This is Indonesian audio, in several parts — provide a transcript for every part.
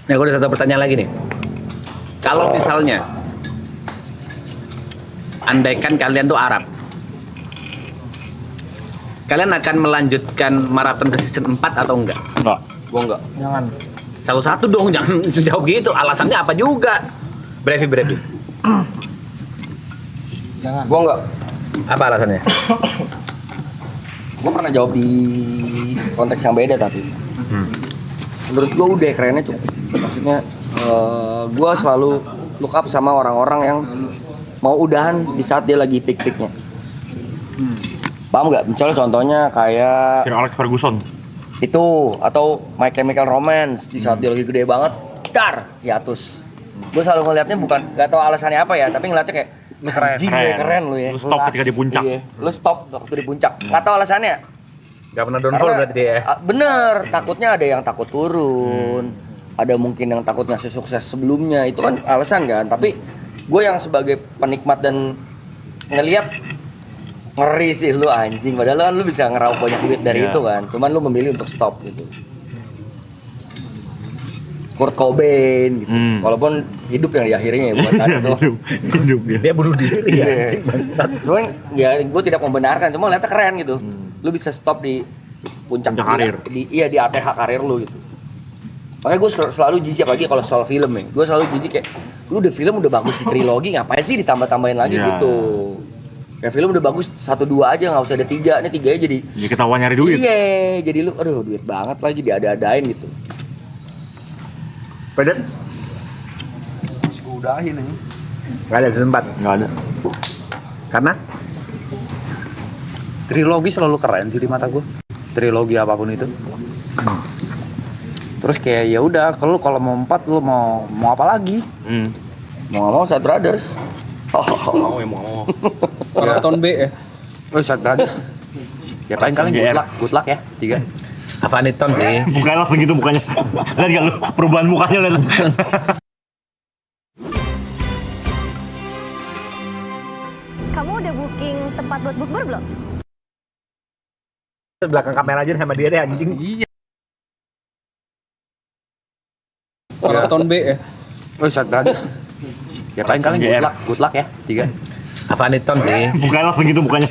Nah, gue ada satu pertanyaan lagi nih. Kalau misalnya, andaikan kalian tuh Arab, kalian akan melanjutkan maraton ke season 4 atau enggak? Enggak. Gua enggak. Jangan. Salah satu dong, jangan jawab gitu. Alasannya apa juga? Brevi. Jangan. Gua enggak. Apa alasannya? Gua pernah jawab di konteks yang beda tapi. Menurut gua udah kerennya cukup. Maksudnya gua selalu look up sama orang-orang yang mau udahan di saat dia lagi peak-peaknya. Paham nggak? Misalnya contohnya kayak Sir Alex Ferguson. itu atau My Chemical Romance di saat dia lagi gede banget, dar, hiatus. Gue selalu ngelihatnya bukan nggak tahu alasannya apa ya, tapi ngeliatnya kayak keren lu ya. Lu stop ketika di puncak. Iya, lu stop waktu di puncak. Nggak tahu alasannya. Gak pernah downfall berarti dia ya? Bener, takutnya ada yang takut turun, ada mungkin yang takutnya sukses sebelumnya, itu kan alasan kan. Tapi gue yang sebagai penikmat dan ngelihat ngeri sih lu anjing, padahal kan lu bisa ngeraup banyak duit dari Iya. itu kan, cuman lu memilih untuk stop gitu. Kurt Cobain gitu, walaupun hidup yang diakhirinya ya buat tadi tuh. Hidup dia. Dia bunuh diri ya, anjing, bangsat. Cuman ya gue tidak membenarkan, cuma lihatnya keren gitu. Lu bisa stop di puncak Puncak karir. Di ATH karir lu gitu. Makanya gue selalu jijik apalagi kalau soal film ya. Gue selalu jijik kayak lu udah film udah bagus di trilogi ngapain sih ditambah-tambahin lagi Iya. gitu. Kayak film udah bagus 1-2 aja nggak usah ada 3. Ini 3 jadi Ya ketahuan nyari duit. iya, jadi lu aduh duit banget lagi diada-adain gitu. Pedet? Masih gue udahin nih. Gak ada season 4? Enggak ada. Karena? Trilogi selalu keren sih di mata gue. Trilogi apapun itu. Terus kayak ya udah, kalau mau 4 lu mau apa lagi? Mau nggak mau Sad Brothers. Mau ya mau. Maraton B ya. Oh, Sad Brothers. Ya paling kalian good luck ya. 3. Avaniton sih. Mukanya langsung gitu mukanya. Lihat enggak lu perubahan mukanya lihat. Kamu udah booking tempat buat bukber belum? Belakang kamera aja sama dia deh anjing. Iya. Maraton B ya. Oh, Sad Brothers. Ya paling kalian good luck ya. 3. Avaniton sih. Mukanya langsung gitu mukanya.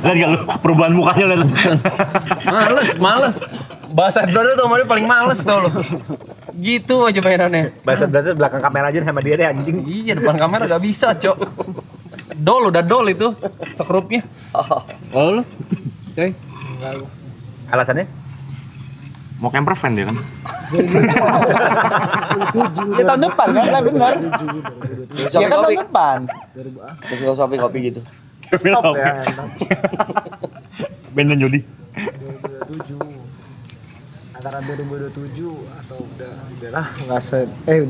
Lihat enggak lu perubahan mukanya lihat. Males. Bahasa brother tuh dia paling males tau lo. Gitu aja mainannya. Bahasa berarti belakang kamera aja sama dia deh anjing. Iya depan kamera gak bisa cok. Udah dol itu sekrupnya. Kalau lu? Coy. Alasannya? Mau camper fan dia kan. Ya tahun depan kan, lah benar. Ya kan tahun depan. Filosofi kopi gitu. Stop ya. Ben dan Jody. 2027 antara 2027 atau udah lah nggak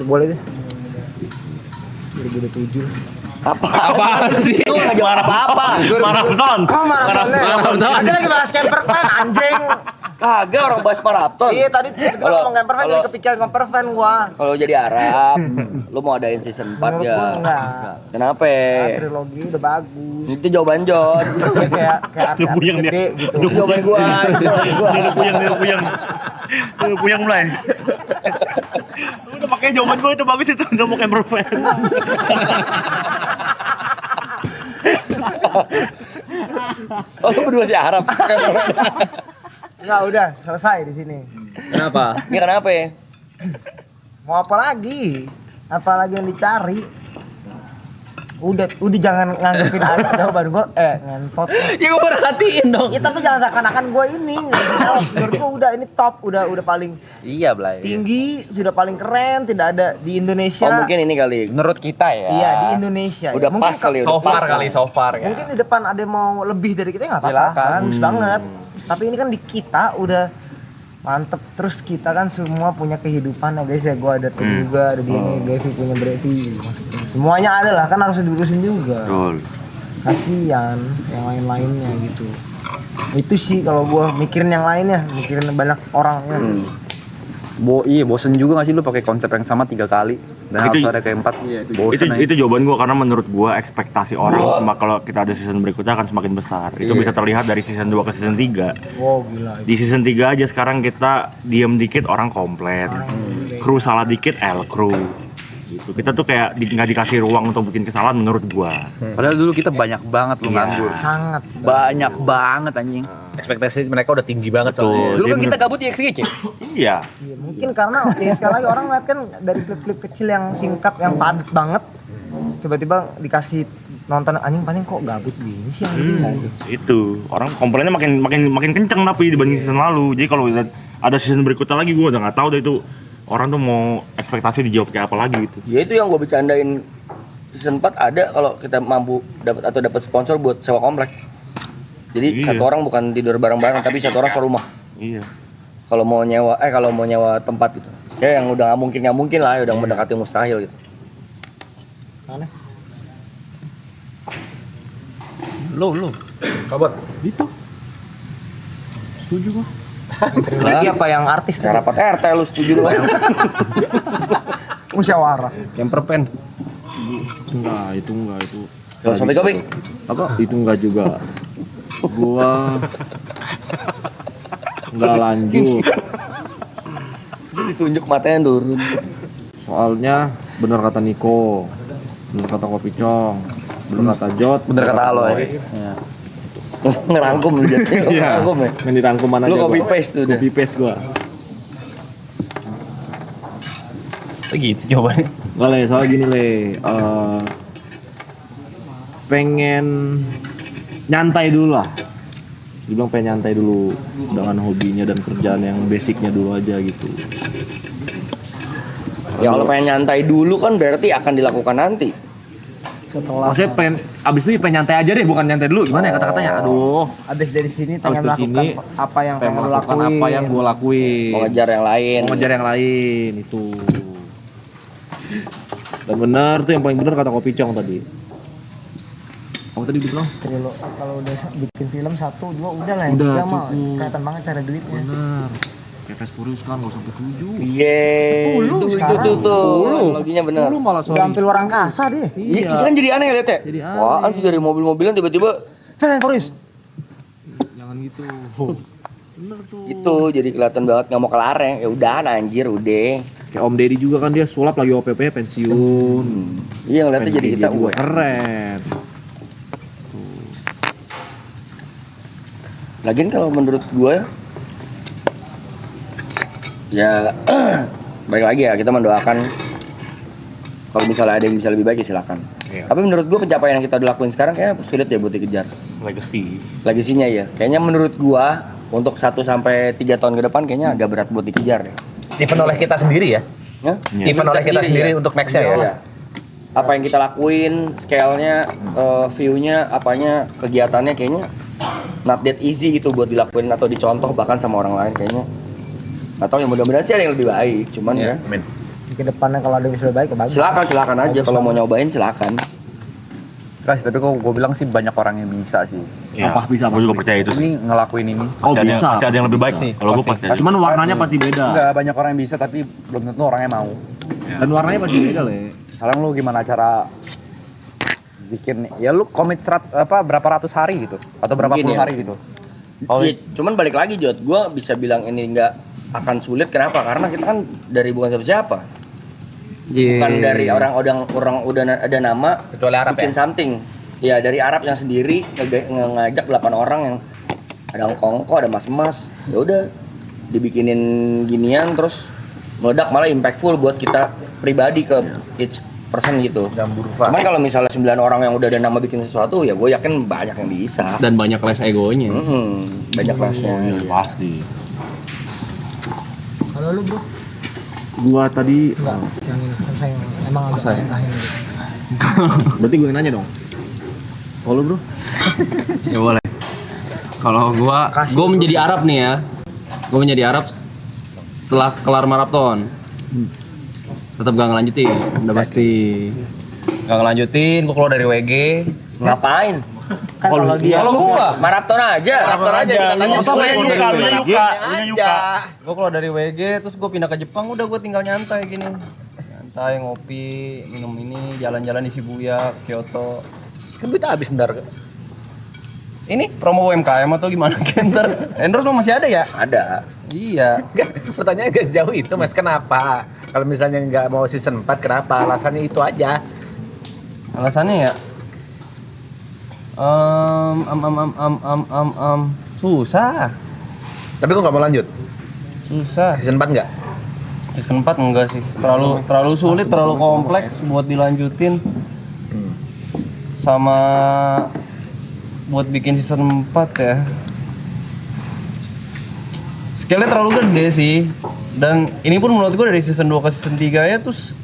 udah boleh deh 2027 Apaan sih? Lu nggak jawab apa-apa. Maraton. maratonnya ada lagi bahas camper van anjing Kagak orang bahas maraton. iya tadi kita ngomong camper van jadi kepikiran camper van gua Kalau jadi Arab, lu mau adain season 4 menurut ya? gua enggak Kenapa? trilogi udah bagus Itu jawaban John. kayak Udah puyeng dia. gede gitu Udah Jawaban gua. Udah puyeng mulai. Udah pakai jawaban gua itu bagus itu enggak mau camper fan. Oh, lu berdua sih Arab. enggak udah selesai di sini Kenapa? Ini kenapa ya? mau apa lagi yang dicari udah jangan nganggepin jawaban gua ngentot Ya gue perhatiin dong. ya tapi jangan seakan-akan gua ini ngasih jawab. Menurut gua udah ini top udah paling Iya, Blay. tinggi sudah paling keren tidak ada di Indonesia Oh, mungkin ini kali. Menurut kita ya. iya di Indonesia Udah Mungkin pas kali, udah So far pas. kali, so far ya. mungkin di depan ada yang mau lebih dari kita nggak apa-apa Silakan. bagus banget tapi ini kan di kita udah mantep terus kita kan semua punya kehidupan ya guys ya gua ada tim juga ada di ini Brevi punya Brevi maksudnya semuanya ada lah kan harus diurusin juga Betul. kasihan yang lain-lainnya gitu itu sih kalau gua mikirin yang lainnya mikirin banyak orangnya Iya, bosen juga gak sih lu pakai konsep yang sama 3 kali dan Itu- harus ada kayak 4. Bosen aja. Itu jawaban gua karena menurut gua ekspektasi orang kalau kita ada season berikutnya akan semakin besar. Itu bisa terlihat dari season 2 ke season 3. wow gila Di season 3 aja sekarang kita diam dikit orang komplit. kru salah dikit kru gitu. Kita tuh kayak nggak dikasih ruang untuk bikin kesalahan menurut gua. Padahal dulu kita banyak banget lu nganggur. Sangat. Banyak banget anjing. Ekspektasi mereka udah tinggi banget Betul. soalnya. Dulu kan Jadi kita gabut di XGC. Iya. Iya, mungkin karena ya sekali lagi orang ngeliat kan dari klip-klip kecil yang singkat yang padat banget, tiba-tiba dikasih nonton anjing kok gabut gini sih anjing gitu. Itu orang komplainnya makin kenceng tapi dibanding season lalu. Jadi kalau ada season berikutnya lagi gua udah nggak tahu deh itu orang tuh mau ekspektasi dijawab kayak apa lagi gitu. Ya itu yang gue bercandain season 4 ada kalau kita mampu dapat sponsor buat sewa komplek. Jadi Iya. satu orang bukan tidur bareng-bareng tapi satu orang serumah. Iya. Kalau mau nyewa tempat gitu. Ya yang udah nggak mungkin lah, udah mendekati mustahil gitu. Aneh. Lu. Kabar. Itu. Setuju gua. Lagi apa yang artis Nah, tuh? rapat RT lu setuju lu? Musyawarah. Campervan. Enggak, itu enggak itu. Filosofi kopi. Apa? Itu enggak juga. Gua enggak lanjut. Ditunjuk matanya turun. Soalnya bener kata Niko, bener kata Kopi Cong, bener kata Jot, Bener kata Aloy. Iya. Ngerangkum lu jadi. Ngerangkum ya. Yang dirangkuman aja. Lu copy gua. paste tuh udah. Copy paste gua. Gitu jawabannya. Enggak Le, soal gini Le. Pengen nyantai dulu lah. Dibilang pengen nyantai dulu dengan hobinya dan kerjaan yang basicnya dulu aja gitu. Ya kalau pengen nyantai dulu kan berarti akan dilakukan nanti. Setelah Maksudnya pengen abis itu pengen nyantai aja deh, bukan nyantai dulu. Gimana ya kata-katanya? Aduh. abis dari sini Abis pengen dari melakukan sini, apa yang Pengen pengen lu melakukan lakuin. apa yang gue lakuin. Mau ngejar yang lain. Mau ngejar yang lain itu. Dan benar tuh yang paling benar kata Kopi Cong tadi. Kamu tadi bilang? Kalau udah bikin film 1, 2 udah lah yang Udah, 3 mah cukup. kelihatan banget cara duitnya. Benar. Kayak Fast Furious kan gak sampai 7. Iya. 10 Itu sekarang. tuh. Loginya benar. 10 malah Udah hampir luar angkasa deh. Iya. Kan jadi aneh ya lihat ya. Jadi aneh. Wah, sih dari mobil-mobilan tiba-tiba Fast and Furious. Jangan gitu. Bener tuh. itu jadi kelihatan banget nggak mau kelar ya. Ya udah anjir udah. Kayak Om Deddy juga kan dia sulap lagi OPP pensiun. Iya ngeliatnya jadi kita juga wah. keren. Lagian kalau menurut gue ya baik lagi ya kita mendoakan kalau misalnya ada yang bisa lebih baik ya silakan. Iya. Tapi menurut gue pencapaian yang kita udah lakuin sekarang kayak sulit ya buat dikejar. Legacy. Legasinya ya. Kayaknya menurut gue untuk 1 sampai 3 tahun ke depan kayaknya agak berat buat dikejar ya. Event oleh kita sendiri ya. Ya? Event oleh kita sendiri ya. untuk next-nya ya. Iya. Apa yang kita lakuin, scale-nya, view-nya, apanya, kegiatannya kayaknya not that easy gitu buat dilakuin atau dicontoh bahkan sama orang lain kayaknya. Atau yang mudah-mudahan sih ada yang lebih baik, cuman ya. Amin. Ke depannya kalau ada yang bisa lebih baik ya bagus. Silakan aja kalau mau nyobain silakan. Guys, tapi kok gue bilang sih banyak orang yang bisa sih. Iya. Apa bisa, Gue juga percaya itu. Ini ngelakuin ini. Oh Pasti ada yang- bisa. Pasti ada yang lebih baik sih. Kalau gue pasti. Cuman warnanya pasti beda. Enggak, banyak orang yang bisa tapi belum tentu orangnya mau. Dan warnanya pasti beda Le. Sekarang lu gimana cara bikin ya lu komit berapa ratus hari gitu atau berapa Mungkin puluh ya. hari gitu. Iya, cuman balik lagi Jod, gue bisa bilang ini nggak akan sulit kenapa? Karena kita kan dari bukan siapa-siapa. Bukan dari orang udah ada nama Kecuali Arab bikin something. Ya dari Arab yang sendiri ngajak 8 orang yang ada ongko, ada mas-mas. Ya udah dibikinin ginian terus meledak malah impactful buat kita pribadi ke each person gitu. Cuman kalau misalnya 9 orang yang udah ada nama bikin sesuatu ya gue yakin banyak yang bisa. Dan banyak les egonya. Banyak kelasnya. Pasti. Kalau lu bro, Gua tadi enggak yang ini saya emang agak aneh. berarti gue yang nanya dong. Kalau bro? Ya boleh. Kalau gua menjadi Arab nih ya. Gua menjadi Arab setelah kelar maraton. Tetap gak ngelanjutin, udah pasti. Gak ngelanjutin, gua keluar dari WG. Ngapain? Kan kalau dia Kalau gua Maraton aja. Maraton aja kita tanya. Masa lu Yuka. Gua keluar dari WG terus gua pindah ke Jepang, udah gua tinggal nyantai gini. Nyantai, ngopi, minum ini, jalan-jalan di Shibuya, Kyoto. Kan kita habis ntar. ini promo UMKM atau gimana? Ntar endorse lo masih ada ya? Ada. Iya. Pertanyaan gak sejauh itu mas, kenapa? Kalau misalnya nggak mau season 4, kenapa? Alasannya itu aja. Alasannya ya? Susah. Tapi kok nggak mau lanjut? Susah. Season 4 nggak? Season 4 enggak sih. Terlalu sulit, terlalu kompleks buat dilanjutin. Sama buat bikin season 4 ya. Scale-nya terlalu gede sih. Dan ini pun menurut gue dari season 2 ke season 3 ya terus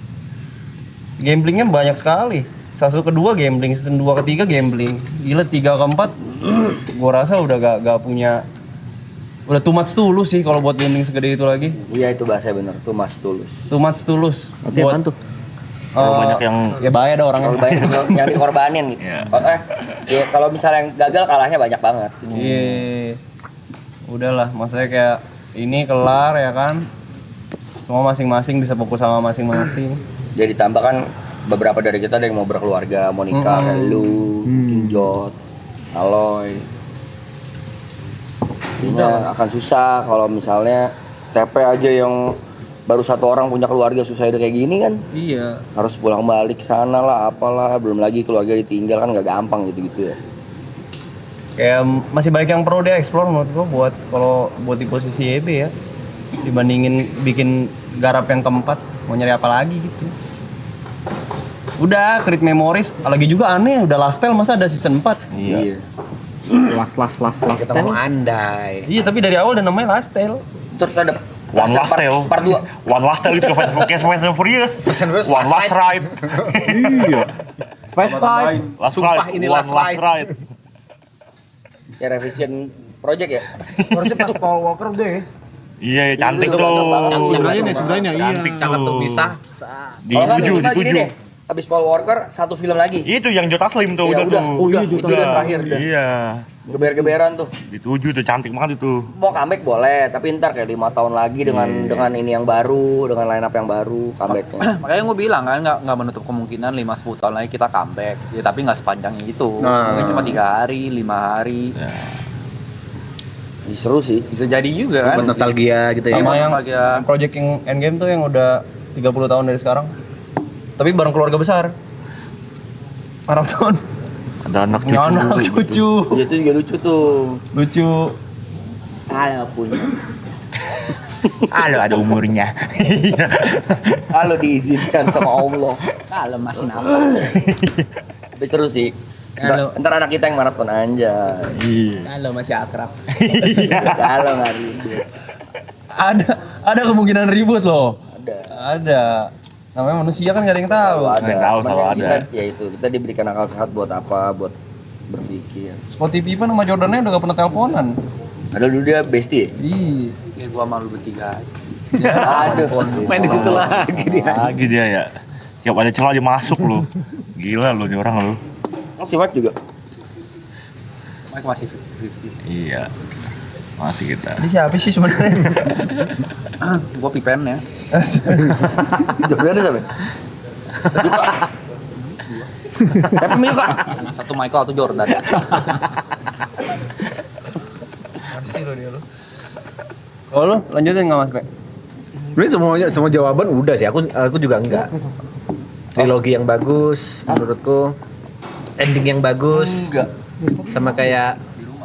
gamblingnya banyak sekali. 1 ke 2 gambling, season 2 ke 3 gambling. Gila 3 ke 4 gue rasa udah gak punya, udah too much tulus sih kalau buat gambling segede itu lagi. Iya itu bahasa bener, tuh mas tulus. Too much tulus. Buat tuh. Banyak yang ya bahaya ada orangnya. Kalau banyak yang dikorbanin gitu. Ya, kalau misalnya yang gagal kalahnya banyak banget. Iya. Udahlah, maksudnya kayak ini kelar ya kan. Semua masing-masing bisa fokus sama masing-masing. Jadi ditambah kan beberapa dari kita ada yang mau berkeluarga, mau nikah, kayak lu, Kinjot, Aloy. Jadinya akan susah kalau misalnya TP aja yang baru 1 orang punya keluarga susah udah kayak gini kan. Iya. Harus pulang balik sana lah, apalah, belum lagi keluarga ditinggal kan nggak gampang gitu-gitu ya. Kayak masih banyak yang perlu dia explore menurut gua buat di posisi EB ya. Dibandingin bikin garap yang keempat, mau nyari apa lagi gitu. Udah, Create Memories, lagi juga aneh, udah Last Tale masa ada season 4. Iya. Last Kita mau andai. Iya, tapi dari awal udah namanya Last Tale. Terus ada One Last Tale. Part 2. One Last Tale itu kayak Fast and Furious. One Last Ride. Iya. Fast Five. Last Sumpah, Ride. ini One Last Last Ride. Ya revision project ya. Harusnya pas Paul Walker udah ya. Iya, cantik Itu tuh. ganteng banget. Sebenarnya iya. Cantik, cakep tuh bisa. Di Kalau nggak 7, minggu di lagi nih 7. deh. Abis Paul Walker 1 film lagi. Itu yang Jota Slim tuh Ya udah udah, tuh. udah, itu udah terakhir udah. Iya. Geber-geberan tuh. Di 7 tuh cantik banget itu. Mau comeback boleh, tapi ntar kayak 5 tahun lagi dengan ini yang baru, dengan line up yang baru comebacknya. Makanya gue bilang kan nggak menutup kemungkinan 5-10 tahun lagi kita comeback. Ya, tapi nggak sepanjang itu. Mungkin cuma 3 hari, 5 hari. Seru sih. Bisa jadi juga kan. Buat nostalgia gitu ya. Sama Iya, yang nostalgia. project yang Endgame tuh yang udah 30 tahun dari sekarang. Tapi bareng keluarga besar. Marathon. Ada anak Punya cucu. anak cucu. Ya, itu juga lucu tuh. Lucu. Kalau punya. Halo, ada umurnya. Kalau diizinkan sama Allah. Kalau masih nafas. Tapi seru sih. Ntar anak kita yang maraton aja. Kalau masih akrab. Kalau nggak ribut. Ada kemungkinan ribut loh. Ada. Ada. Namanya manusia kan gak ada yang tahu. Selalu ada. Nggak tahu, Cuman selalu yang ada. Kita, ya itu kita diberikan akal sehat buat apa? Buat berpikir. Scottie Pippen sama Jordannya udah gak pernah teleponan. Ada dulu dia bestie. Iya. Kayak gua malu bertiga. Aduh. Main di situ lagi dia. Lagi dia ya. Tiap ada celah dia masuk lu. Gila lu nih orang lu. Si Mike juga. Mike masih 50-50. Iya. Masih kita. Ini siapa sih sebenarnya? Gua Pippen ya. Jordan ada siapa? Luka. Tapi Luka. Satu Michael, satu Jordan. Masih lo dia lo. Kalau lo lanjutin nggak Mas Pe? Sebenarnya semua jawaban udah sih. Aku juga enggak. Trilogi yang bagus menurutku. Ending yang bagus. Enggak. Sama kayak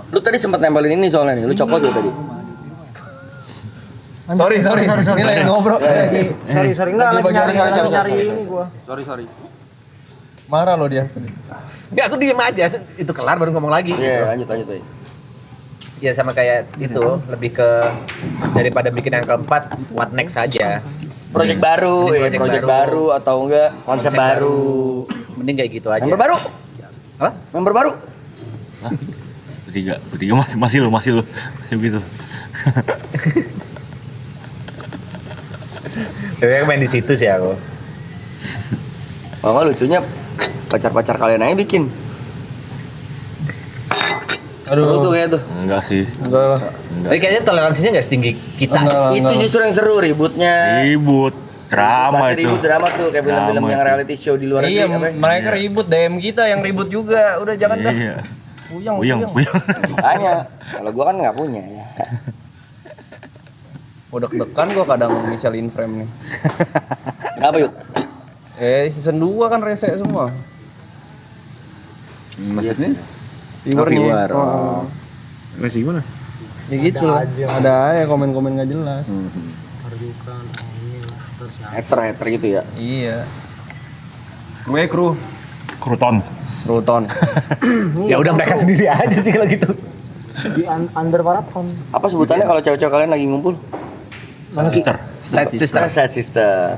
Lu tadi sempat nempelin ini soalnya nih. Lu copot ya tadi. Sorry. Ini lagi ngobrol. Sorry. Enggak lagi nyari ini gua. Sorry. Marah lo dia. enggak, aku diem aja. Itu kelar baru ngomong lagi. Iya, gitu. lanjut. Ya sama kayak itu, lebih ke daripada bikin yang keempat, what next saja. Project baru, Mending project baru atau enggak konsep baru. Mending kayak gitu aja. Member baru. Apa? Member baru. Bertiga masih lu. Masih begitu. Tapi aku main di situ sih aku. Oh, nggak lucunya pacar-pacar kalian aja bikin. Seru tuh kayak tuh. Enggak sih. Enggak lah. Tapi kayaknya toleransinya nggak setinggi kita. Itu justru yang seru ributnya. Ribut. Drama Bahasa itu. ribut drama tuh kayak film-film Drama yang itu. reality show di luar Iya, negeri apa ya? mereka ribut, DM kita yang ribut juga. Udah jangan dah. Iya. Puyeng. Makanya kalau gua kan nggak punya ya. Udah deg-degan gua kadang misalin frame nih. Kenapa yuk? Season 2 kan rese semua. Maksudnya? Viewernya. Oh. Masih gimana? Ya gitu lah. Ada aja komen-komen nggak jelas. Hater gitu ya. Iya. Gue Kruton. Ruton. ya udah mereka sendiri aja sih kalau gitu. Di under Parapon. Apa sebutannya kalau cewek-cewek kalian lagi ngumpul? Side sister. Side sister.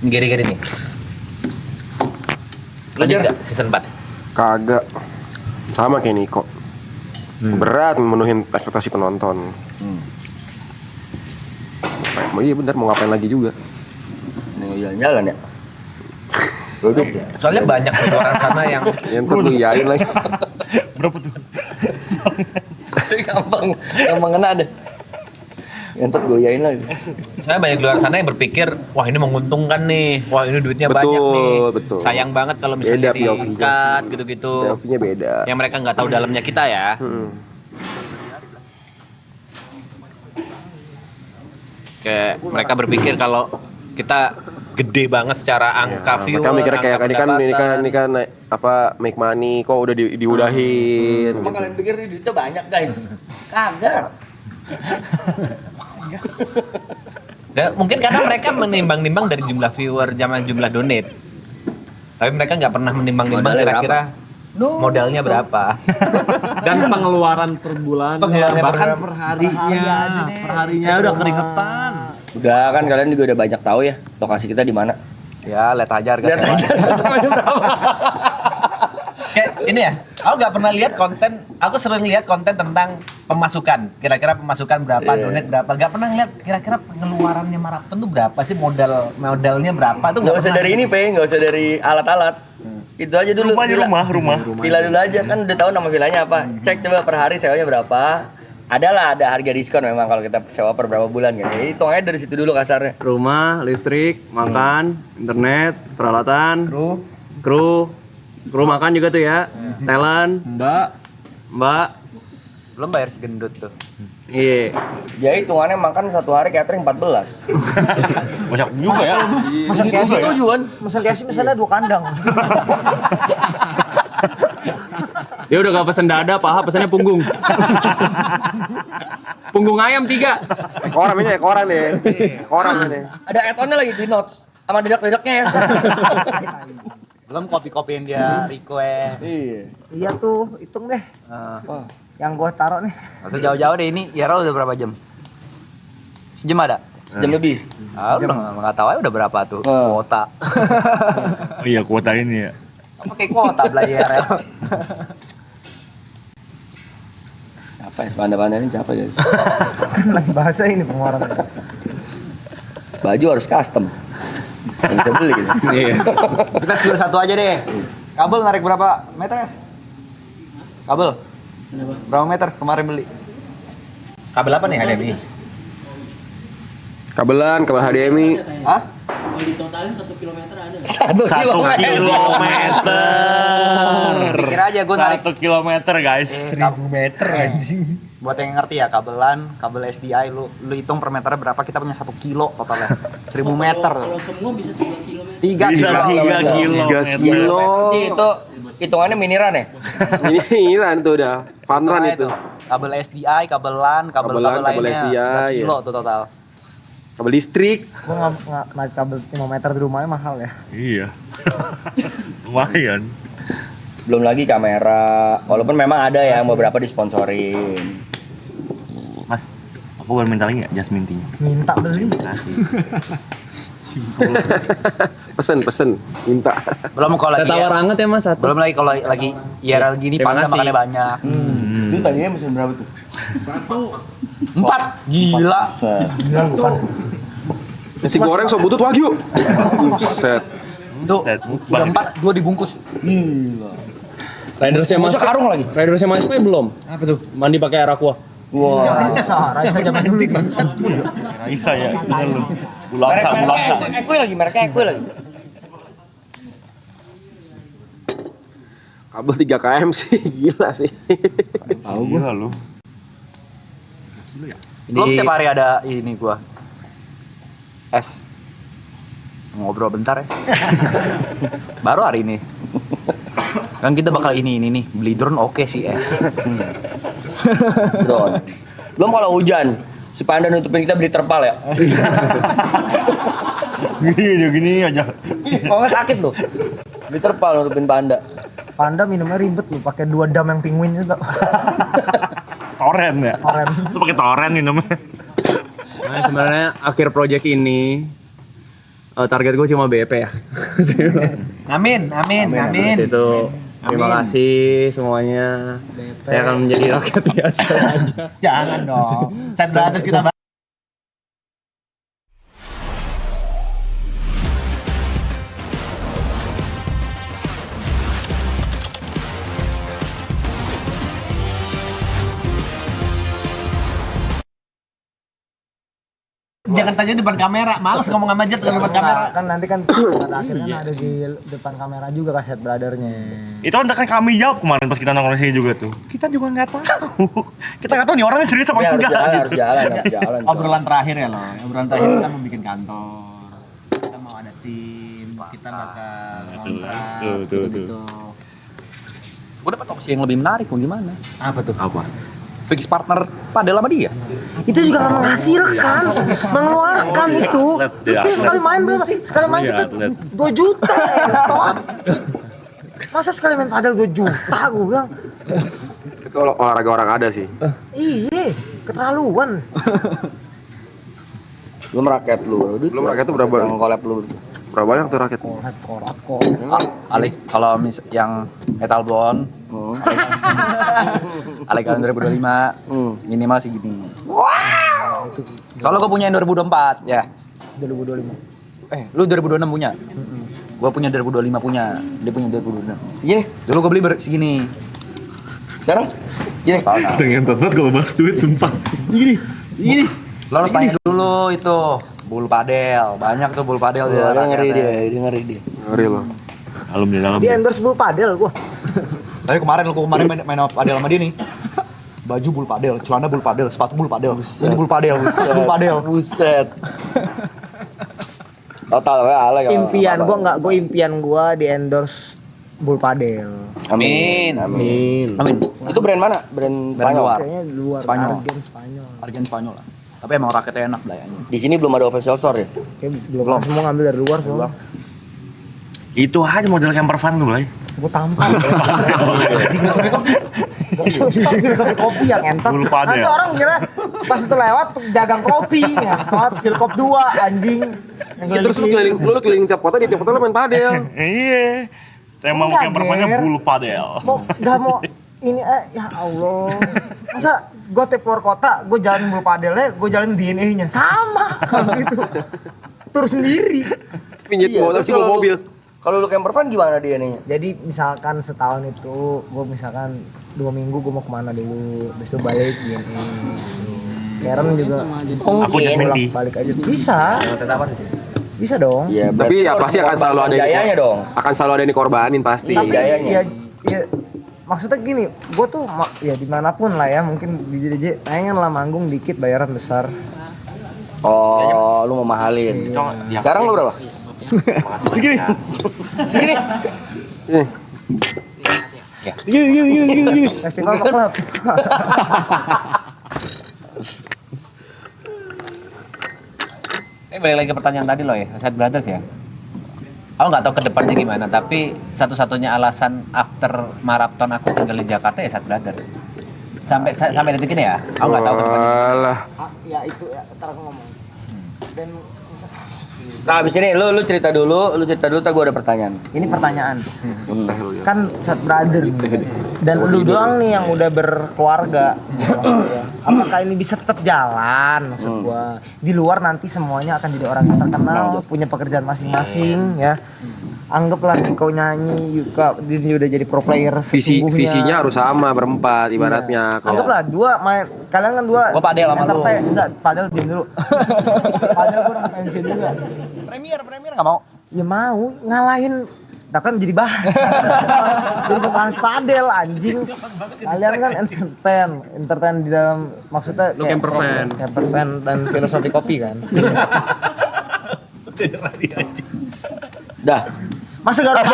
Geri-geri nih. Lanjut nggak season 4? Kagak. Sama kayak Niko. Berat memenuhin ekspektasi penonton. Iya benar, mau ngapain lagi juga. Nih jalan-jalan ya. Duduk ya. Soalnya banyak di luar sana yang Yang tuh yain lagi. Berapa tuh? gampang kena deh. Entar goyain lagi. Soalnya banyak di luar sana yang berpikir, wah ini menguntungkan nih, wah ini duitnya Betul, banyak nih. betul. Sayang banget kalau misalnya Beda POV-nya diikat sih. gitu-gitu. POV-nya beda. Yang mereka nggak tahu dalamnya kita ya. Kayak mereka berpikir kalau kita gede banget secara angka viewer. Mereka mikirnya kayak angka ini kan apa make money kok udah diudahin Emang gitu. kalian pikir duitnya banyak guys? Kagak. Ya, mungkin karena mereka menimbang-nimbang dari jumlah viewer sama jumlah donate. Tapi mereka nggak pernah menimbang-nimbang Modalnya kira-kira modalnya berapa. Dan pengeluaran per bulan, Pengeluarannya bahkan per- per harinya, per harinya udah keringetan. Udah kan kalian juga udah banyak tahu ya lokasi kita di mana. Ya, lihat aja harga sewa. Kayak ini ya, aku nggak pernah lihat konten, aku sering lihat konten tentang pemasukan. Kira-kira pemasukan berapa, donate berapa. Nggak pernah lihat kira-kira pengeluarannya Marathon tuh berapa sih, modalnya berapa tuh Nggak usah pernah. dari ini, nggak usah dari alat-alat. Itu aja dulu. Rumah. Villa dulu aja kan udah tahu nama villanya apa. Cek coba per hari sewanya berapa. Ada harga diskon memang kalau kita sewa per berapa bulan gitu. Jadi hitung aja dari situ dulu kasarnya. Rumah, listrik, makan, internet, peralatan, kru makan juga tuh ya, talent, mbak, Belum bayar segendut tuh. iya. Ya hitungannya makan satu hari catering 14. Banyak juga ya. Pesan KFC Itu kan. Pesan KFC misalnya 2 kandang. Dia udah gak pesen dada, paha pesannya punggung. Punggung ayam 3. Ekoran ini ekoran ya. Ekoran ini. Ada add-onnya lagi di notes sama dedak-dedaknya ya. Belum kopi-kopi yang dia request. Iya tuh, hitung deh. Yang gua taruh nih. Masuk jauh-jauh deh ini. Yara udah berapa jam? Sejam ada? Sejam lebih. Ah, udah nggak tahu aja udah berapa tuh kuota. Oh iya kuota ini ya. Apa kayak kuota belajar? Apa ya sepanda-panda ini capek guys. Kan lagi bahasa ini pengeluaran. Baju harus custom. Yang bisa beli gitu. Iya. Kita skill satu aja deh. Kabel narik berapa meter? Kabel? Berapa meter kemarin beli? Kabel apa nih HDMI? Kabelan, kabel HDMI. Hah? Kalau ditotalin 1 kilometer ada. 1 kilometer. Pikir aja gue narik 1 kilometer guys. 1000 meter anjing. buat yang ngerti ya kabelan, kabel SDI lu hitung per meternya berapa, kita punya 1 kilo totalnya. 1000 meter. Kalau semua bisa 3 kilometer. 3 Bisa kilo. 3 kilometer. Sih itu hitungannya miniran ya? Ini kan tuh udah fun run itu. Kabel SDI, kabel LAN, kabel Kabel lainnya. SDI, 2 kilo ya. tuh total. Kabel listrik. Gua nggak naik kabel 5 meter di rumahnya mahal ya. Iya. Lumayan. Belum lagi kamera, walaupun memang ada ya beberapa disponsorin. Mas, aku boleh minta lagi nggak Jasmine Tea? Minta beli. Pesen, minta. Belum kalau lagi Tawar hangat ya Mas satu. belum lagi kalau lagi IRL gini Terima panda kasih. makannya banyak. Itu tadinya mesin berapa tuh? 4. Gila. Nasi goreng sop butut wagyu. Buset. Tuh, Set, udah 4, 2 dibungkus. Ridersnya Mas. Masa karung lagi? Ridersnya Mas P belum? Apa tuh? Mandi pakai air aqua. Wah. Raisa zaman dulu. Raisa ya, bener lu. Bulansa. Mereknya Ekui lagi. Kabel 3 km sih, gila sih. Gila lu. Belum tiap hari ada ini gua. Es. Ngobrol bentar ya. Baru hari ini. Kan kita bakal ini nih, beli drone oke sih es. Drone. Belum kalau hujan, si Panda nutupin kita beli terpal ya. Gini aja. Kalau nggak sakit loh. Beli terpal nutupin Panda. Panda minumnya ribet lu, pakai 2 dam yang penguin itu. Toren ya. Toren. Lu pakai toren minumnya. Nah, sebenarnya akhir project ini target gue cuma BP ya. Amin. Habis itu terima kasih semuanya. Saya akan menjadi rakyat biasa aja. Jangan dong. Set Brothers kita jangan tanya depan kamera, males ngomong sama Jet depan kamera. Kan nanti kan pada akhirnya ada di depan kamera juga kaset brothernya. Itu kan kami jawab kemarin pas kita nongkrong sini juga tuh. Kita juga nggak tahu. Kita nggak tahu nih orangnya serius apa enggak Harus gitu. jalan. Obrolan terakhir ya loh. Obrolan terakhir kita mau bikin kantor. Kita mau ada tim, kita bakal kontrak gitu. Gua dapat opsi yang lebih menarik, mau gimana? Apa tuh? Apa? Fix partner padel sama dia. Itu juga nggak menghasilkan, mengeluarkan itu. Dia Itu sekali main berapa? Sekali main Iya, kita atlet. 2 juta, entot. Masa sekali main padel 2 juta, gue bilang. Itu olahraga orang ada sih. Iya, keterlaluan. Belum raket lu. Belum raket tuh berapa? Yang collab lu. Berapa banyak tuh raket? Alik kalau yang metal bond, Alik kalian 2025 minimal sih gini. Wow. Kalau gue punya yang 2024 ya. 2025. Lu 2026 punya? Gue punya 2025 punya. Dia punya 2026. Segini. Dulu gue beli segini. Sekarang? Gini. Pengen banget kalau bahas duit sumpah. Gini. Lo harus tanya dulu itu bulu padel. Banyak tuh bulu padel di Dia ngeri rakyatnya. dia. Ngeri loh. Dalam. Dia endorse bulu padel gua. Tapi kemarin main padel sama dia nih. Baju bulu padel, celana bulu padel, sepatu bulu padel. Ini bulu padel, bulu padel. Buset. Total ya Alek. Impian gua di endorse bulu padel. Amin. Itu brand mana? Brand Spanyol. luar. Kayaknya luar Spanyol. Argen Spanyol lah. Tapi emang raketnya enak belayanya. Di sini belum ada official store ya? Kayak belum semua ngambil dari luar semua. Itu aja model camper van tuh, Blay. Gua tampal. Stop filosofi kopi yang entot. Bulu padel. Nanti orang kira pas itu lewat tuh jagang kopi ya. Filkop 2 anjing. Ya, terus lu keliling tiap kota, di tiap kota lu main padel. Iya. Tema Enggak, camper vannya Ger. bulu padel. mau ini ya Allah. Masa gua tiap keluar kota, gua jalan bulu padelnya, gua jalan DNA-nya sama kalau gitu. Tur sendiri. Pinjit motor sih bawa mobil. Kalau lu camper van gimana dia nih? Jadi misalkan setahun itu, gue misalkan 2 minggu gue mau kemana dulu, habis itu balik gini. Karen juga Aku jadi balik aja bisa. Tetap di sini. Bisa dong. Iya, Tapi ya pasti akan selalu ada gayanya dong. Akan selalu ada yang dikorbanin pasti. Iya, Tapi gayanya. ya maksudnya gini, gue tuh ya dimanapun lah ya, mungkin DJ pengen lah manggung dikit bayaran besar. Oh, lu mau mahalin. Sekarang lu berapa? Segini. Festival apa klub? Ini balik lagi ke pertanyaan tadi loh ya, Set Brothers ya. Aku nggak tahu ke depannya gimana, tapi satu-satunya alasan after maraton aku tinggal di Jakarta ya Set Brothers. Sampai detik ini ya, aku nggak tahu ke depannya. Alah. Ya itu ya, ntar aku ngomong. Dan Nah, abis ini lu cerita dulu, tak gua ada pertanyaan. ini pertanyaan. Kan Set Brother nih. Dan lu doang nih yang udah berkeluarga. Apakah ini bisa tetap jalan maksud gua? Di luar nanti semuanya akan jadi orang yang terkenal, punya pekerjaan masing-masing ya. Anggaplah kau nyanyi, Yuka dia udah jadi pro player sesungguhnya. Visinya harus sama berempat ibaratnya. Kalau Anggaplah dua main, kalian kan dua. Gua padel sama lu. Enggak, padel diam dulu. Padel gua udah pensiun juga. Premier nggak mau. Ya mau ngalahin Nah kan jadi bahas. Jadi bahas padel anjing. Kalian kan entertain di dalam maksudnya Lu camper fan dan filosofi kopi kan. Dah. Masa garuk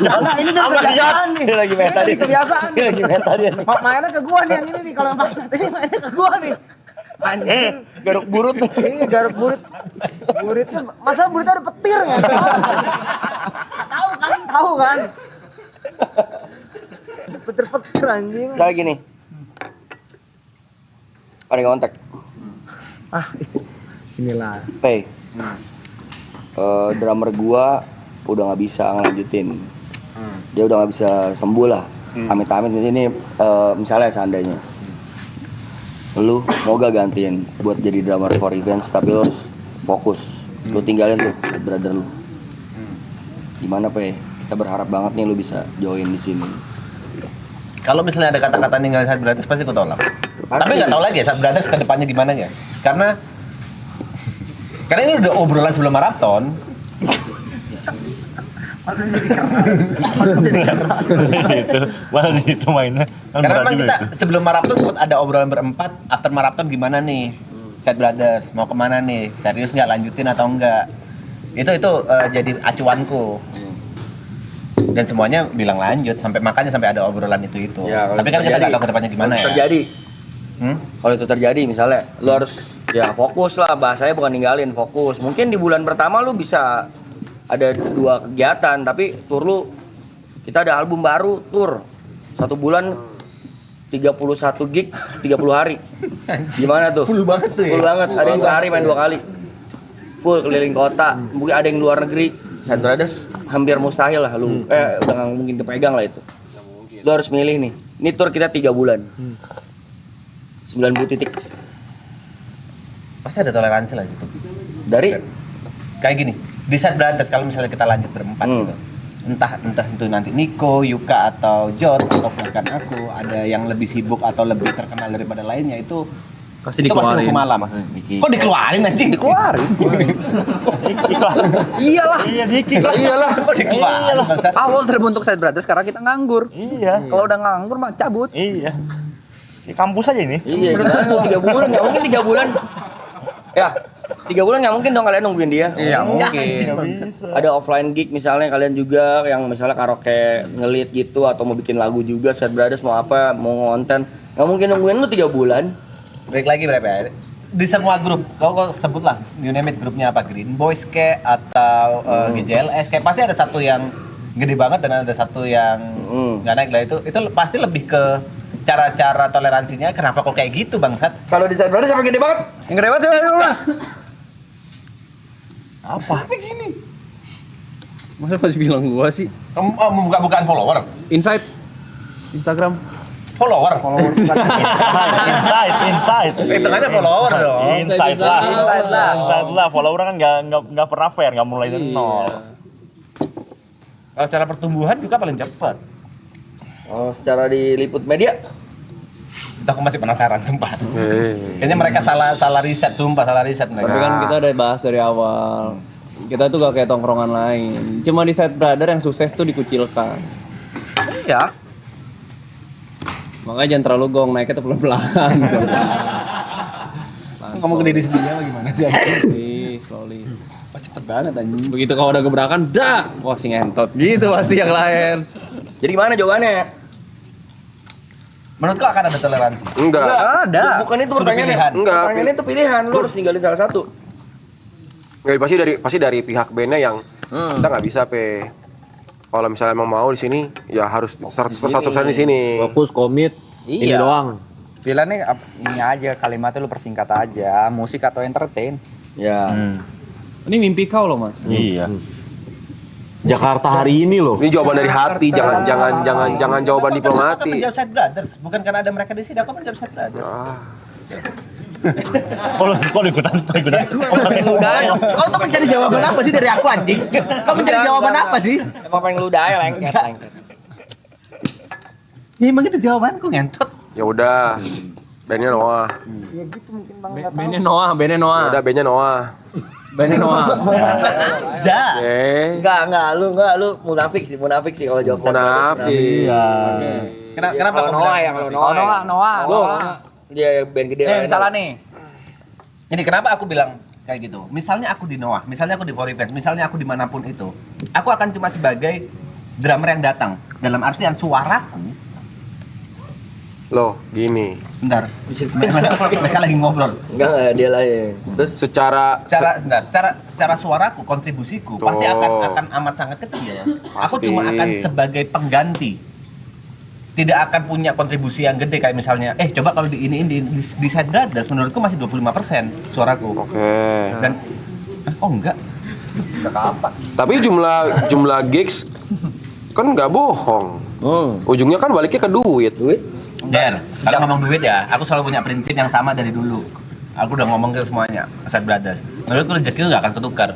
Nah ini jadi kebiasaan nih. Lagi meta Ini dia. kebiasaan. Lagi meta dia nih. Mainnya ke gua nih yang ini nih kalau yang pantat ini mainnya ke gua nih. Anjing. Garuk burut nih. Iya garuk burit. Buritnya masa buritnya ada petir nggak? Tahu kan? Petir anjing. Misalnya gini. Ada kontak. Inilah. Pay. Drummer gua udah nggak bisa ngelanjutin. Dia udah nggak bisa sembuh lah. Amit-amit di sini misalnya seandainya lu mau gak gantiin buat jadi drummer for events tapi lu harus fokus. Lu tinggalin tuh brother lu. Gimana Pe? Kita berharap banget nih lu bisa join di sini. Kalau misalnya ada kata-kata ninggalin Sad Brothers pasti aku tolak. Tapi nggak tahu lagi ya Sad Brothers ke depannya gimana ya. Karena ini udah obrolan sebelum maraton. Masa jadi keras. Gitu. Masa di situ mainnya. Kan Karena berat memang juga kita itu. sebelum maraton sempat ada obrolan berempat, after maraton gimana nih? Sad Brothers mau kemana nih? Serius nggak lanjutin atau enggak? Itu jadi acuanku. Dan semuanya bilang lanjut makanya sampai ada obrolan itu. Ya, tapi kan kita nggak tahu ke depannya gimana ya. Terjadi. Kalau itu terjadi misalnya lu harus ya fokus lah, bahasanya bukan ninggalin, fokus. Mungkin di bulan pertama lu bisa ada 2 kegiatan tapi tur lu kita ada album baru tur 1 bulan 31 gig 30 hari. Gimana tuh? Full banget tuh ya? Full banget. Ada yang sehari main 2 kali. Full keliling kota. Mungkin ada yang luar negeri. Sad Brothers hampir mustahil lah lu. Udah nggak mungkin dipegang lah itu. Lu harus milih nih. Ini tur kita 3 bulan. 90 titik. Pasti ada toleransi lah di situ. Dari Kayak gini, di Sad Brothers kalau misalnya kita lanjut berempat gitu. Entah itu nanti Niko, Yuka atau Jot atau bahkan aku ada yang lebih sibuk atau lebih terkenal daripada lainnya itu Pasti itu dikeluarin. hukum malam. Kok dikeluarin anjing? Dikeluarin. Iyalah. Iya dikit lah. Iyalah. Kok dikeluarin? Bangsat? Awal terbentuk Sad Brothers karena kita nganggur. Iya. Kalau udah nganggur mah cabut. Iya. Di kampus aja ini. iya, gimana? 3 bulan nggak mungkin 3 bulan. Ya, 3 bulan nggak mungkin dong kalian nungguin dia. Iya, mungkin. Ada offline gig misalnya kalian juga yang misalnya karaoke ngelit gitu atau mau bikin lagu juga Sad Brothers mau apa mau ngonten nggak mungkin nungguin lu 3 bulan. Break lagi berapa ya? Di semua grup, kau sebut lah, you name it, grupnya apa, Green Boys kayak atau GJLS kayak pasti ada satu yang gede banget dan ada satu yang nggak naik lah itu pasti lebih ke cara-cara toleransinya. Kenapa kok kayak gitu bangsat? Kalau di Sad Brothers siapa gede banget? Yang gede banget siapa? Apa? Begini. Masa masih bilang gua sih? Kamu bukan follower? Insight Instagram. Follower. Inside. Hitungannya follower dong. Inside lah. Follower kan nggak pernah fair, nggak mulai dari nol. Kalau secara pertumbuhan juga paling cepat. Oh, secara diliput media. Aku masih penasaran, sumpah. Kayaknya mereka salah riset, sumpah salah riset mereka. Tapi kan kita udah bahas dari awal. Kita tuh gak kayak tongkrongan lain. Cuma di Sad Brother yang sukses tuh dikucilkan. Iya. Makanya jangan terlalu gong, naiknya tuh pelan-pelan. Kamu ke diri sendiri apa gimana sih? Slowly. Wah, cepet banget anjing. Begitu kalau udah gebrakan, dak! Wah, si ngentot. Gitu pasti yang lain. Jadi gimana jawabannya? Menurut kau akan ada toleransi? Enggak. Ada. Bukan itu Sudah pertanyaannya. pilihan. Enggak. Pertanyaannya itu pilihan. Lu harus ninggalin salah satu. Enggak pasti dari pihak bandnya yang kita nggak bisa kalau misalnya emang mau di sini ya harus 100% di sini. Fokus, komit. Ini Iya. doang. Pilihannya ini aja, kalimatnya lu persingkat aja, musik atau entertain. Ya. Ini mimpi kau loh, Mas. Iya. Jakarta hari ini loh. Ini jawaban dari hati, jangan jawaban Aku diplomati. menjawab Sad Brothers, bukan karena ada mereka di sini. Aku menjawab Sad Brothers. Kok ikutan? Kau tuh mencari jawaban apa sih dari aku anjing? Kau mencari jawaban apa sih? Emang pengen lu daya lengket. Ya emang itu jawabanku ngentot. Ya udah. Bandnya Noah. Ya gitu mungkin Bang. Bene Noah. Ya udah bandnya Noah. Bandnya Noah. Ja. Enggak, lu munafik sih kalau jawab Munafik. Kenapa Kalau kamu Noah bilang yang kalau munafik? Noah. Dia band gede. Salah nih. Ini kenapa aku bilang kayak gitu? Misalnya aku di Noah, misalnya aku di Forifans, misalnya aku dimanapun itu, aku akan cuma sebagai drummer yang datang. Dalam artian suaraku, Loh, gini. bentar, mereka lagi ngobrol. Enggak dia lah ya. Terus Secara suaraku, kontribusiku pasti akan amat sangat kecil. Aku Pasti. cuma akan sebagai pengganti. Tidak akan punya kontribusi yang gede kayak misalnya, coba kalau di Side Brothers menurutku masih 25% suaraku. Oke. Dan enggak. Tapi jumlah gigs kan nggak bohong. Ujungnya kan baliknya ke duit. Der, kalau ngomong duit ya, aku selalu punya prinsip yang sama dari dulu. Aku udah ngomong ke semuanya, Side Brothers. Menurutku rezeki nggak akan ketukar.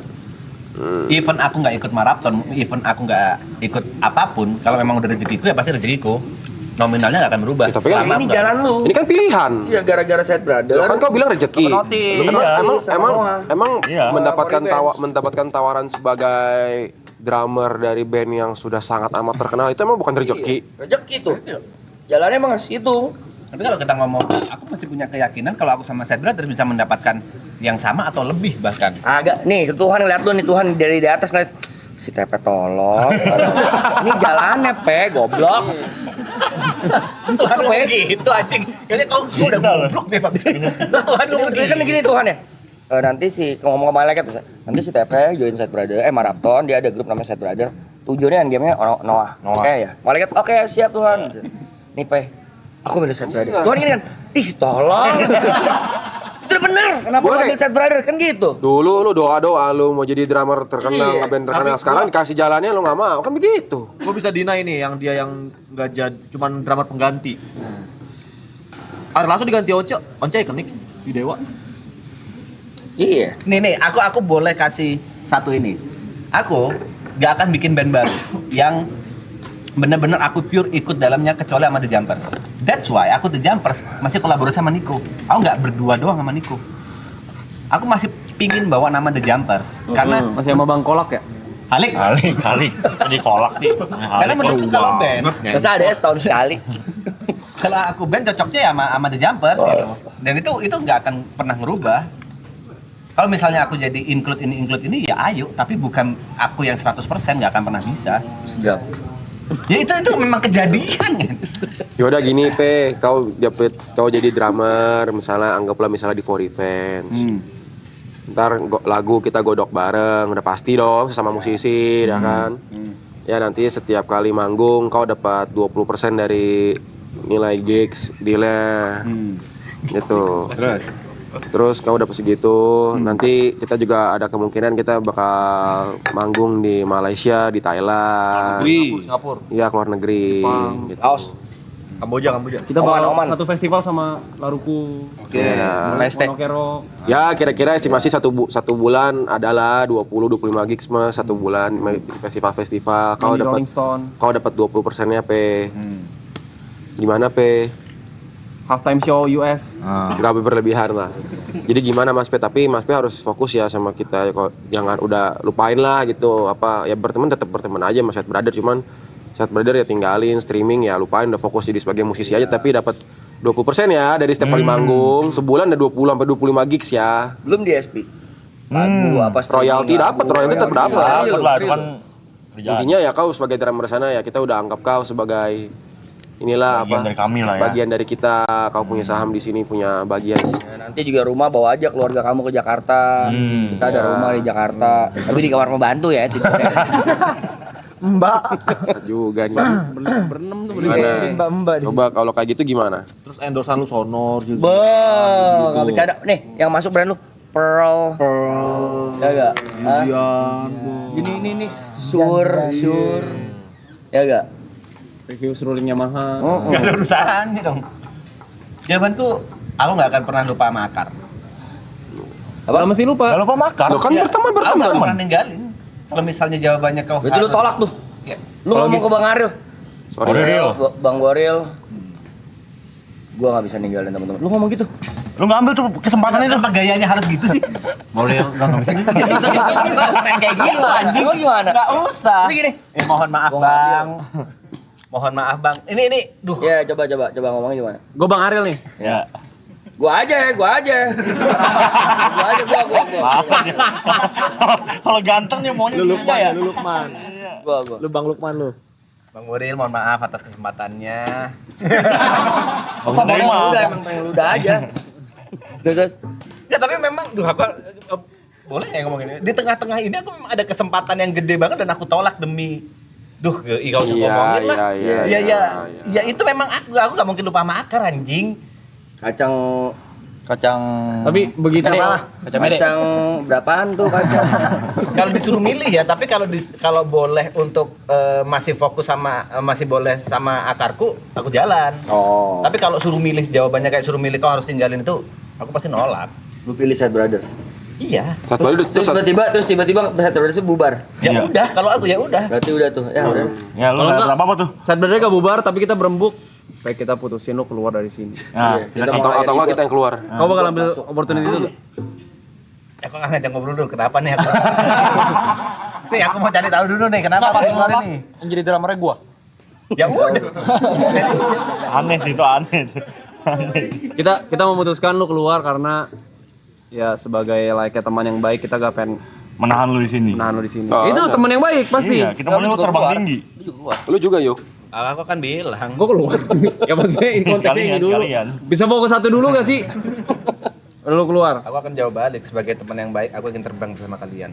Even aku nggak ikut maraton, even aku nggak ikut apapun, kalau memang udah rezekiku ya pasti rezekiku. Nominalnya nggak akan berubah. Ya, tapi kan Selama ini nggak- jalan lu. Ini kan pilihan. Iya gara-gara Side Brother. Loh, kan kau bilang rezeki. Emang Iya. mendapatkan tawaran sebagai drummer dari band yang sudah sangat amat terkenal itu emang bukan rezeki. Rezeki tuh. Jalannya emang itu. Tapi kalau kita ngomong, aku masih punya keyakinan kalau aku sama Side Brothers bisa mendapatkan yang sama atau lebih bahkan. Agak nih Tuhan ngeliat lu nih, Tuhan dari atas ngeliat si Tepe tolong. Ini jalannya goblok. Tuhan ngomong gitu anjing. Kayaknya kau udah goblok deh Pak. Tuhan ngomong Kan gini Tuhan ya. Nanti si ngomong ke malaikat nanti si Tepe join Side Brother maraton, dia ada grup namanya Side Brother. Tujuannya endgame-nya Noah. Oke ya. Malaikat oke siap Tuhan. Nih aku milih Side Brother. Tuhan gini kan, tolong. Itu udah bener. Kenapa lu ambil Side Brother kan gitu? Dulu lu doa lu mau jadi drummer terkenal, Iya. ngeband terkenal. Sekarang dikasih jalannya lu nggak mau, kan begitu. Gue bisa deny nih yang dia yang nggak jadi cuman drummer pengganti. Langsung diganti Once ikonik di Dewa. Iya. Nih, aku boleh kasih satu ini. Aku gak akan bikin band baru yang bener-bener aku pure ikut dalamnya kecuali sama The Jumpers. That's why aku The Jumpers masih kolaborasi sama Nico. Aku nggak berdua doang sama Nico. Aku masih pingin bawa nama The Jumpers karena Masih sama Bang Kolak ya? Halik. Jadi kolak sih. Karena menurutku kalau band, Masa ada ya setahun sekali. kalau aku band cocoknya ya sama The Jumpers gitu. Dan itu nggak akan pernah ngerubah. Kalau misalnya aku jadi include ini ya ayo, tapi bukan aku yang 100% nggak akan pernah bisa. Sedap. Ya itu memang kejadian kan. Yaudah gini kau jadi drummer, anggaplah misalnya di Forifans. Ntar lagu kita godok bareng, udah pasti dong sesama musisi, ya kan? Ya nanti setiap kali manggung kau dapat 20% dari nilai gigs dealnya. Gitu. Terus kau dapat segitu, nanti kita juga ada kemungkinan kita bakal manggung di Malaysia, di Thailand. Singapura. Iya, keluar negeri. Gitu. Aus. Kamboja. Kita bakal Oman. satu festival sama Laruku. Ya. Monokero. Ya kira-kira estimasi satu bulan adalah 20-25 gigs mah satu bulan festival-festival. Kau dapat Rolling Stone. 20%-nya P. Gimana P? Halftime show US. Nggak berlebihan lah. Jadi gimana Mas P? Tapi Mas P harus fokus ya sama kita. Jangan udah lupain lah gitu. Ya berteman tetap berteman aja sama Side Brother. Cuman Side Brother ya tinggalin streaming ya lupain. Udah fokus jadi sebagai musisi aja. Tapi dapat 20% ya dari setiap kali manggung. Sebulan ada 20-25 gigs ya. Belum di SP. Lagu apa Royalti dapat, royalti tetap dapat. Lah itu kan Intinya ya kau sebagai drummer sana ya kita udah anggap kau sebagai inilah bagian dari kami lah ya. bagian dari kita. Kau punya saham di sini, punya bagian. Nah, nanti juga rumah bawa aja keluarga kamu ke Jakarta. Kita ada rumah di Jakarta. Tapi di kamar pembantu ya. Mbak. Juga nih. Berenam tuh Gimana? Mbak di Coba kalau kayak gitu gimana? Terus endorsean lu Sonor juga. Nggak bercanda. Nih, yang masuk brand lu Pearl. Ya enggak? Ini nih. Sure. Ya enggak? Review seruling Yamaha. Gak ada urusannya dong. Zamanku aku nggak akan pernah lupa sama Akar. Apa? Mesti lupa. Kalau lupa makan. Lo kan Ya, Aku nggak berteman. pernah ninggalin. Kalau misalnya jawabannya kau Berarti lu tolak tuh. Ya. Lu ngomong ke Bang Aril. Sorry. Real. Bang Boril. Gua nggak bisa ninggalin teman-teman. Lu ngomong gitu. Lu nggak ambil tuh kesempatan itu. Kenapa gayanya harus gitu sih? Boleh nggak bisa gitu. Nggak bisa gitu. Keren kayak gitu anjing. Lo gimana? Nggak usah. Terus gini. Mohon maaf Gua bang. Mohon maaf bang. Ini, duh. Ya coba ngomongin gimana? Gue Bang Ariel nih. Ya. Gua aja. Gua aja. Kalau gantengnya maunya Lu Lukman dia ya. Lu Lukman. Gua. Lu Bang Lukman lu. Bang Muril, mohon maaf atas kesempatannya. Sama udah emang pengen ludah aja. Terus Ya tapi memang, boleh ya ngomong ini. Di tengah-tengah ini aku memang ada kesempatan yang gede banget dan aku tolak demi, gak usah Iya, ngomongin lah. iya, Ya, iya. ya itu memang aku gak mungkin lupa sama Akar anjing. Kacang Tapi begitu kacang berapaan tuh kacang? Kalau disuruh milih ya, tapi kalau boleh untuk masih fokus sama masih boleh sama akarku, aku jalan. Oh. Tapi kalau suruh milih jawabannya kayak suruh milih kau harus tinggalin itu, aku pasti nolak. Lu pilih Sad Brothers. Iya. Satu lagi Terus tiba-tiba Sad Brothers itu bubar. Ya Iya. udah, kalau aku ya udah. Berarti udah tuh. Ya udah. Ya lu Kalau nggak enggak- apa-apa tuh. Saat berarti gak bubar tapi kita berembuk. Baik kita putusin lo keluar dari sini. Nah, Iya, kita atau enggak kita yang keluar. Kau bakal ambil opportunity itu gak? Aku nggak ngajak ngobrol dulu, kenapa nih aku? Nih aku mau cari tahu dulu nih, kenapa pas kemarin nih? yang jadi drummernya gua. Ya udah. aneh sih itu aneh. Aneh. Kita memutuskan lu keluar karena ya sebagai layaknya teman yang baik kita gak pengen Menahan lu di sini. nahan lu di sini. Oh, Itu enggak. teman yang baik pasti. Iya, kita maunya lu terbang tinggi. Lu juga yuk. Aku kan bilang. Gue keluar. Ya maksudnya ini konteksnya ini Sekalian, dulu. sekalian. Bisa fokus satu dulu gak sih? Lu keluar. Aku akan jawab balik sebagai teman yang baik. Aku ingin terbang bersama kalian.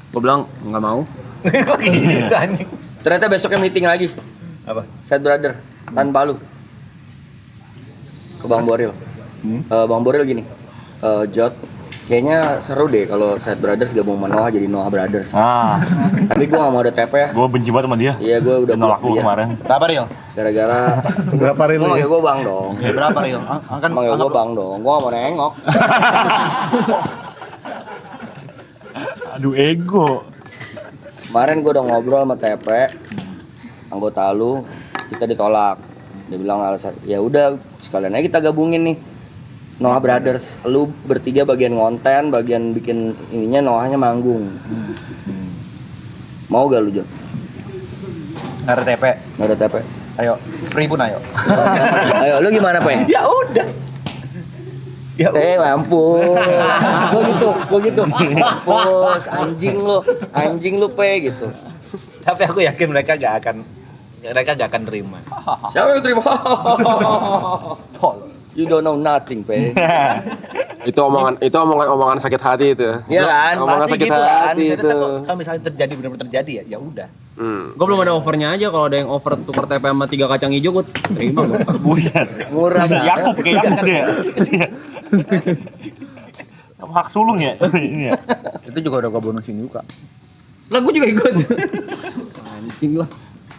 Gue bilang nggak mau. Kok gitu anjing? Ternyata besoknya meeting lagi. Apa? Sad Brother tanpa lu. Ke Bang Boril. Bang Boril gini. Jot, kayaknya seru deh kalau Sad Brothers gabung sama Noah jadi Noah Brothers. Ah, Tapi gua gak mau ada TP ya. gua benci banget sama dia. Iya, gua udah Dia nolak block gua dia. kemarin. Berapa Ril? Gara-gara Berapa Ril? gua manggil gua Bang dong. Berapa Ril? Kan Manggil gua Bang dong. Gua gak mau nengok. Aduh ego. Kemarin gua udah ngobrol sama TP anggota lu, kita ditolak. Dia bilang alasan, ya udah sekalian aja kita gabungin nih. Noah Brothers, lu bertiga bagian konten, bagian bikin ininya, Noahnya manggung. Mau gak lu, Jot? nggak ada TP. Nggak ada TP. Ayo, 1000 ayo. Ayo, lu gimana, Pe? Ya udah. Ya Mampus. Gua gitu. Mampus, anjing lu, Pe, gitu. Tapi aku yakin mereka gak akan terima. Siapa yang terima? You don't know nothing, Pe. Itu omongan sakit hati itu. Iya kan, Omongan pasti sakit gitu kan. hati Saya itu. rasa kalau misalnya terjadi benar-benar terjadi ya udah. Gue belum ada offernya aja. Kalau ada yang offer tukar TP sama 3 kacang hijau gue terima gue. Buset. Murah banget. Yakub kayak Yakub dia. Hak sulung ya. Ini ya. Itu juga udah gua bonusin juga. Lah gue juga ikut. Anjing lah.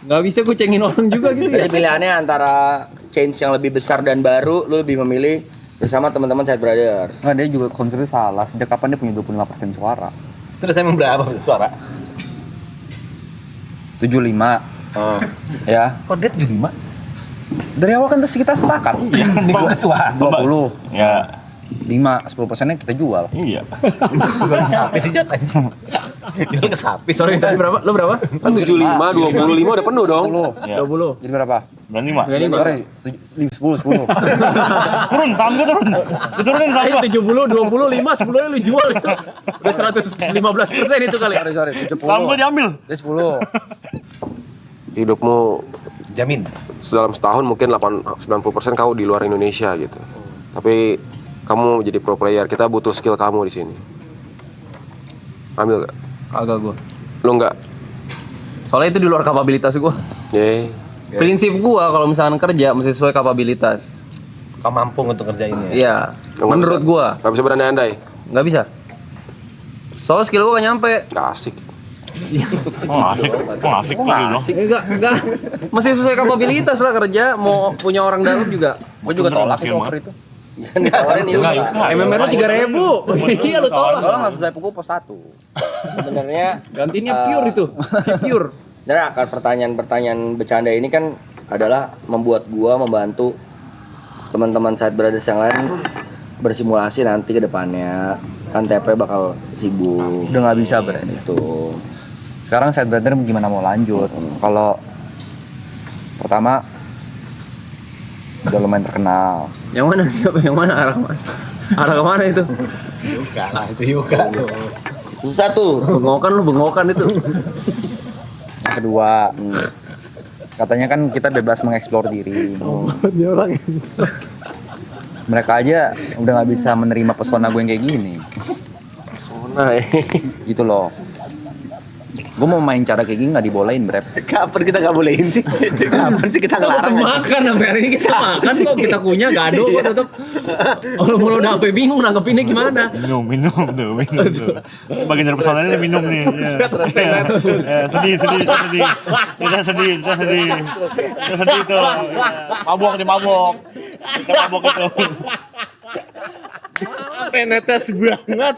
Gak bisa gue cengin orang juga gitu ya. Jadi pilihannya antara change yang lebih besar dan baru, lu lebih memilih bersama teman-teman Sad Brothers. Nggak, dia juga konsepnya salah. Sejak kapan dia punya 25% suara? Terus emang berapa suara? 75. Ya. Kok dia 75? Dari awal kan terus kita sepakat. Iya, ini gua ketua. 20. Ya, 10%-nya kita jual. iya. Jual ke sapi sih Jot anjing. Jual ke sapi. Sorry tadi berapa? Lu berapa? Kan 75, 25 udah penuh dong. Ya. 20. Jadi berapa? Berani mah. Sorry, 10. Turun, saham gua turun. Diturunin saham gua. 70, 25, 10 nya lu jual itu. Udah 115% itu kali. Sorry, 70. Saham gua diambil. Dia 10. Hidupmu Jamin. dalam setahun mungkin 90% kau di luar Indonesia gitu. Tapi kamu jadi pro player, kita butuh skill kamu di sini. Ambil gak? Agak gua. Lu enggak? Soalnya itu di luar kapabilitas gue. Yeay. Prinsip gue kalau misalkan kerja mesti sesuai kapabilitas. Kau mampu untuk kerjainnya. Iya. Menurut gue Gak bisa berandai-andai. nggak bisa. Soalnya skill gue gak nyampe. Gak asik. Asik lagi dong. Enggak. Mesti sesuai kapabilitas lah kerja. Mau punya orang dalam juga. Gua juga tolak itu offer itu. Ditawarin ini. MMR lu 3.000. Iya lu tolak. Kalau nggak selesai pukul pos 1. Sebenarnya Gantinya pure itu. Si pure. dan akar pertanyaan bercanda ini kan adalah membuat gua membantu teman-teman Side Brothers yang lain bersimulasi nanti ke depannya. Kan TP bakal sibuk. Udah nggak bisa berarti. Itu. Sekarang Side Brother gimana mau lanjut? Kalau pertama udah lumayan terkenal. Yang mana siapa? Yang mana arah kemana? Arah kemana itu? Susah tuh. Bengokan itu. Yang kedua, katanya kan kita bebas mengeksplor diri. Mereka aja udah nggak bisa menerima pesona gue yang kayak gini. Pesona Gitu loh. Gue mau main cara kayak gini nggak dibolehin, Brep. Kapan kita nggak bolehin sih? Kapan sih kita ngelarang? Makan sampai hari ini kita makan kok kita kunyah gaduh kok tetep. Kalau udah sampai bingung nanggepinnya gimana? Minum tuh. Bagian dari personalnya minum nih. Sedih tuh. Mabok. Kita mabok itu. Netes banget.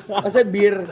Masa bir.